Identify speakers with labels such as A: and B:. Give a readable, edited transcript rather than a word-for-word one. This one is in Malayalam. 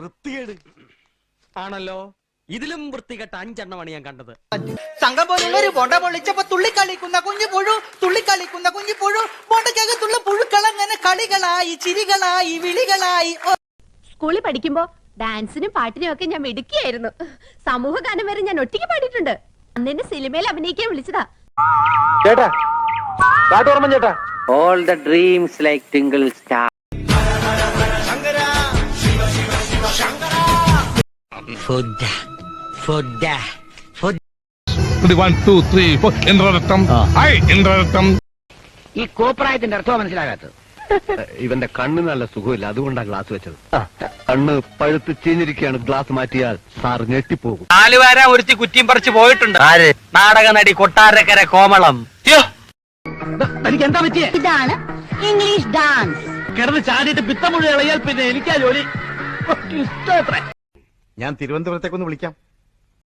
A: വൃത്തികേട് ആണല്ലോ. ഇതിലും വൃത്തികെട്ട 5 എണ്ണമാണ് ഞാൻ കണ്ടത്.
B: സംഘം പോലുള്ളൊരു ബോണ്ട പൊള്ളിച്ചപ്പോ തുള്ളിക്കളിക്കുന്ന കുഞ്ഞു പുഴു ബോണ്ടക്കകത്തുള്ള പുഴുക്കളങ്ങനെ കളികളായി ചിരികളായി വിളികളായി.
C: സ്കൂളിൽ പഠിക്കുമ്പോ ഡാൻസിനും പാട്ടിനും ഒക്കെ ഞാൻ മിടുക്കിയായിരുന്നു. സമൂഹ ഗാനം വരെ ഞാൻ ഒറ്റയ്ക്ക് പാടിയിട്ടുണ്ട്. അന്നെന്നെ സിനിമയിൽ അഭിനയിക്കാൻ വിളിച്ചതാ.
D: ചേട്ടാ കാട്ടോർമ്മ ചേട്ടാ.
E: All the dreams like twinkle star. Food.
F: 1 2 3 4 ഇന്ദ്രരത്നം. ഇന്ദ്രരത്നം.
E: ഈ കോപ്രായത്തിന്റെ അർത്ഥം മനസ്സിലാകാത്തത്.
D: ഇവന്റെ കണ്ണ് നല്ല സുഖമില്ല, അതുകൊണ്ടാണ് ഗ്ലാസ് വെച്ചത്. കണ്ണ് പഴുത്ത് ചീഞ്ഞിരിക്കുകയാണ്, ഗ്ലാസ് മാറ്റിയാൽ സാർ ഞെട്ടിപ്പോകും.
E: 4 വാര ഒരുത്തി കുറ്റിയും പറിച്ച് പോയിട്ടുണ്ട്. നാടക നടി കൊട്ടാരക്കര കോമളം. എനിക്ക് എന്താ പറ്റിയേ?
C: ഇതാണ് ഇംഗ്ലീഷ് ഡാൻസ്.
E: കിടന്ന് ചാടിയിട്ട് പിത്തമുഴ ഇളയാൽ പിന്നെ എനിക്കാ ജോലി.
A: ഞാൻ തിരുവനന്തപുരത്തേക്കൊന്ന് വിളിക്കാം.